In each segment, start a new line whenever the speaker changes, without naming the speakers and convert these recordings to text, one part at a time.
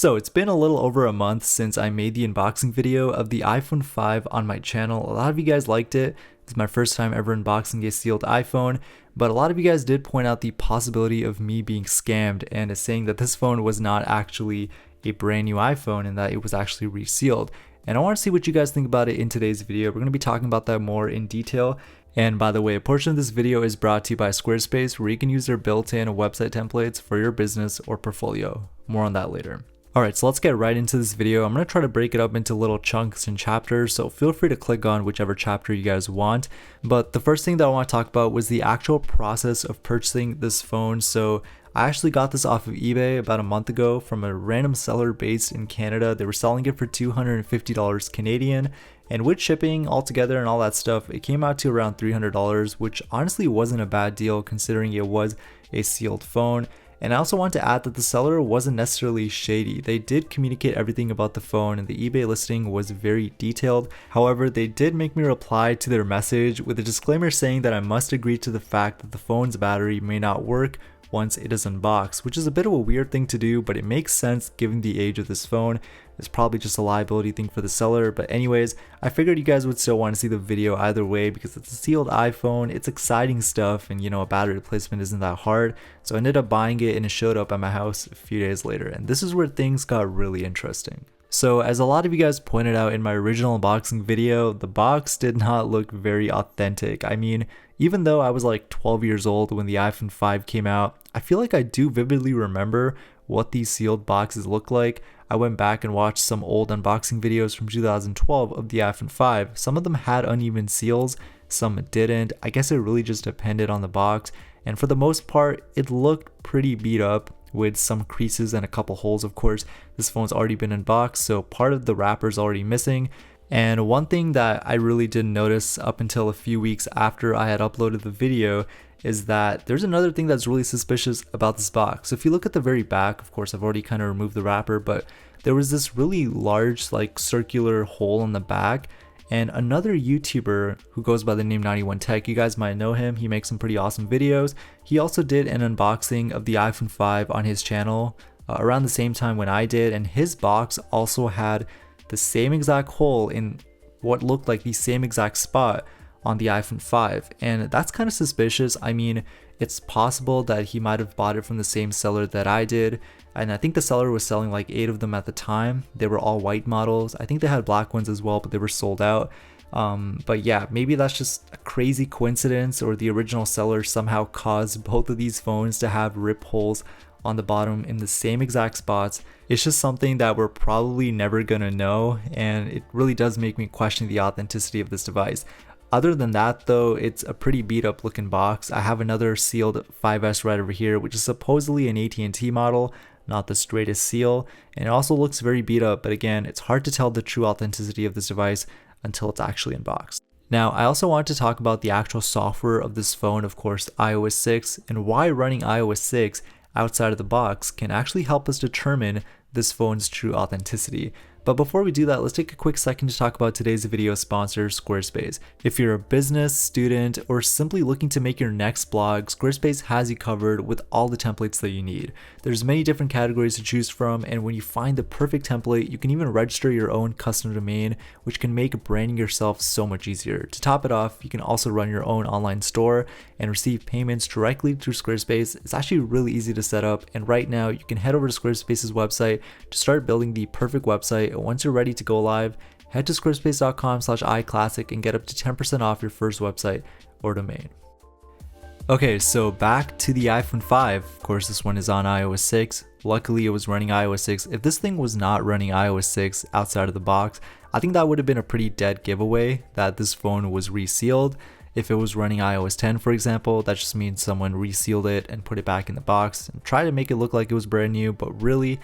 So it's been a little over a month since I made the unboxing video of the iPhone 5 on my channel. A lot of you guys liked it. It's my first time ever unboxing a sealed iPhone, but a lot of you guys did point out the possibility of me being scammed and saying that this phone was not actually a brand new iPhone and that it was actually resealed. And I want to see what you guys think about it in today's video. We're going to be talking about that more in detail. And by the way, a portion of this video is brought to you by Squarespace, where you can use their built-in website templates for your business or portfolio. More on that later. Alright, so let's get right into this video. I'm going to try to break it up into little chunks and chapters, so feel free to click on whichever chapter you guys want. But the first thing that I want to talk about was the actual process of purchasing this phone. So I actually got this off of eBay about a month ago from a random seller based in Canada. They were selling it for $250 Canadian, and with shipping altogether and all that stuff, it came out to around $300, which honestly wasn't a bad deal considering it was a sealed phone. And I also want to add that the seller wasn't necessarily shady. They did communicate everything about the phone and the eBay listing was very detailed. However, they did make me reply to their message with a disclaimer saying that I must agree to the fact that the phone's battery may not work once it is unboxed, which is a bit of a weird thing to do, but it makes sense given the age of this phone. It's probably just a liability thing for the seller, but anyways, I figured you guys would still want to see the video either way because it's a sealed iPhone, it's exciting stuff, and a battery replacement isn't that hard. So I ended up buying it and it showed up at my house a few days later, and this is where things got really interesting. So as a lot of you guys pointed out in my original unboxing video, the box did not look very authentic. I mean, even though I was like 12 years old when the iPhone 5 came out, I feel like I do vividly remember what these sealed boxes look like. I went back and watched some old unboxing videos from 2012 of the iPhone 5. Some of them had uneven seals, some didn't. I guess it really just depended on the box, and for the most part, it looked pretty beat up with some creases and a couple holes. Of course, this phone's already been unboxed, so part of the wrapper's already missing. And one thing that I really didn't notice up until a few weeks after I had uploaded the video is that there's another thing that's really suspicious about this box. So if you look at the very back, of course I've already kind of removed the wrapper, but there was this really large like circular hole in the back. And another YouTuber who goes by the name 91Tech, you guys might know him, he makes some pretty awesome videos. He also did an unboxing of the iPhone 5 on his channel around the same time when I did, and his box also had the same exact hole in what looked like the same exact spot on the iPhone 5, and that's kind of suspicious. I mean, it's possible that he might have bought it from the same seller that I did, and I think the seller was selling like 8 of them at the time. They were all white models. I think they had black ones as well, but they were sold out. But yeah, maybe that's just a crazy coincidence, or the original seller somehow caused both of these phones to have rip holes on the bottom in the same exact spots. It's just something that we're probably never gonna know, and it really does make me question the authenticity of this device. Other than that though, it's a pretty beat up looking box. I have another sealed 5S right over here, which is supposedly an AT&T model, not the straightest seal, and it also looks very beat up, but again, it's hard to tell the true authenticity of this device until it's actually unboxed. Now, I also want to talk about the actual software of this phone, of course, iOS 6, and why running iOS 6 outside of the box can actually help us determine this phone's true authenticity. But before we do that, let's take a quick second to talk about today's video sponsor, Squarespace. If you're a business, student, or simply looking to make your next blog, Squarespace has you covered with all the templates that you need. There's many different categories to choose from, and when you find the perfect template, you can even register your own custom domain, which can make branding yourself so much easier. To top it off, you can also run your own online store and receive payments directly through Squarespace. It's actually really easy to set up, and right now you can head over to Squarespace's website to start building the perfect website. Once you're ready to go live, head to squarespace.com/iClassic and get up to 10% off your first website or domain. Okay, so back to the iPhone 5. Of course, this one is on iOS 6. Luckily, it was running iOS 6. If this thing was not running iOS 6 outside of the box, I think that would have been a pretty dead giveaway that this phone was resealed. If it was running iOS 10, for example, that just means someone resealed it and put it back in the box and tried to make it look like it was brand new, but really,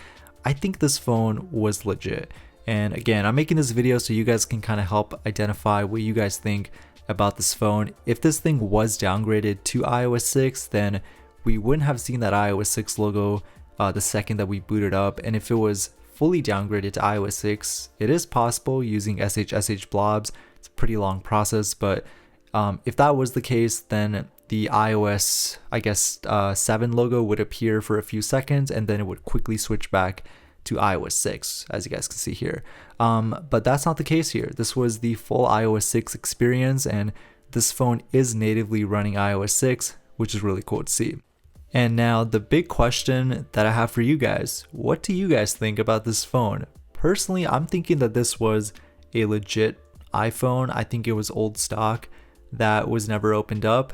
I think this phone was legit. And again, I'm making this video so you guys can kind of help identify what you guys think about this phone. If this thing was downgraded to iOS 6, then we wouldn't have seen that iOS 6 logo the second that we booted up. And if it was fully downgraded to iOS 6, it is possible using SHSH blobs. It's a pretty long process, but if that was the case, then the iOS, 7 logo would appear for a few seconds and then it would quickly switch back to iOS 6, as you guys can see here. But that's not the case here. This was the full iOS 6 experience, and this phone is natively running iOS 6, which is really cool to see. And now the big question that I have for you guys, what do you guys think about this phone? Personally, I'm thinking that this was a legit iPhone. I think it was old stock that was never opened up.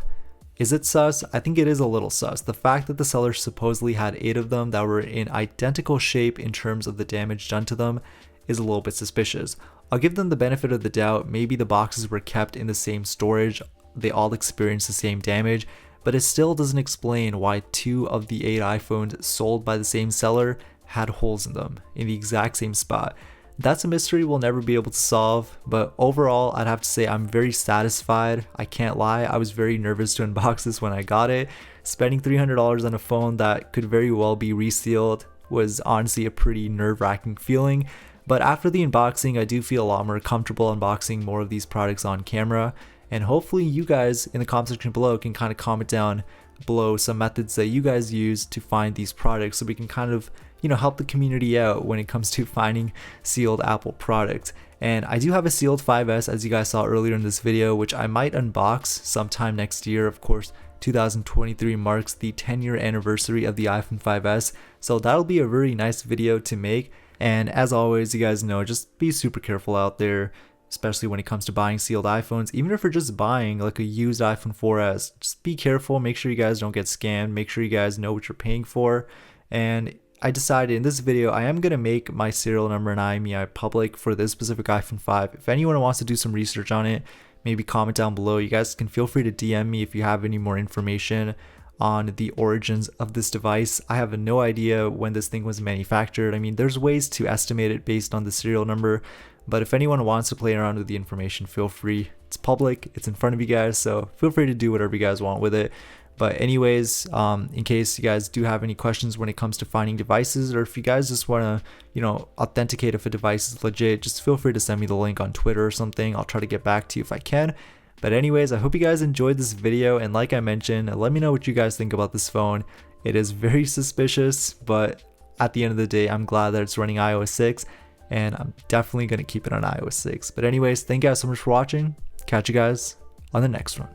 Is it sus? I think it is a little sus. The fact that the seller supposedly had 8 of them that were in identical shape in terms of the damage done to them is a little bit suspicious. I'll give them the benefit of the doubt. Maybe the boxes were kept in the same storage. They all experienced the same damage, but it still doesn't explain why 2 of the 8 iPhones sold by the same seller had holes in them in the exact same spot. That's a mystery we'll never be able to solve, but overall, I'd have to say I'm very satisfied. I can't lie, I was very nervous to unbox this when I got it. Spending $300 on a phone that could very well be resealed was honestly a pretty nerve-wracking feeling, but after the unboxing, I do feel a lot more comfortable unboxing more of these products on camera, and hopefully you guys in the comment section below can kind of comment down below some methods that you guys use to find these products so we can kind of, you know, help the community out when it comes to finding sealed Apple products. And I do have a sealed 5S, as you guys saw earlier in this video, which I might unbox sometime next year. Of course, 2023 marks the 10-year anniversary of the iPhone 5S, so that'll be a very nice video to make. And as always, you guys know, just be super careful out there, especially when it comes to buying sealed iPhones. Even if you're just buying like a used iPhone 4S, just be careful, make sure you guys don't get scammed, make sure you guys know what you're paying for. And I decided in this video, I am going to make my serial number and IMEI public for this specific iPhone 5. If anyone wants to do some research on it, maybe comment down below. You guys can feel free to DM me if you have any more information on the origins of this device. I have no idea when this thing was manufactured. I mean, there's ways to estimate it based on the serial number, but if anyone wants to play around with the information, feel free. It's public, it's in front of you guys, so feel free to do whatever you guys want with it. But anyways, in case you guys do have any questions when it comes to finding devices, or if you guys just want to, you know, authenticate if a device is legit, just feel free to send me the link on Twitter or something. I'll try to get back to you if I can. But anyways, I hope you guys enjoyed this video, and like I mentioned, let me know what you guys think about this phone. It is very suspicious, but at the end of the day, I'm glad that it's running iOS 6, and I'm definitely going to keep it on iOS 6. But anyways, thank you guys so much for watching. Catch you guys on the next one.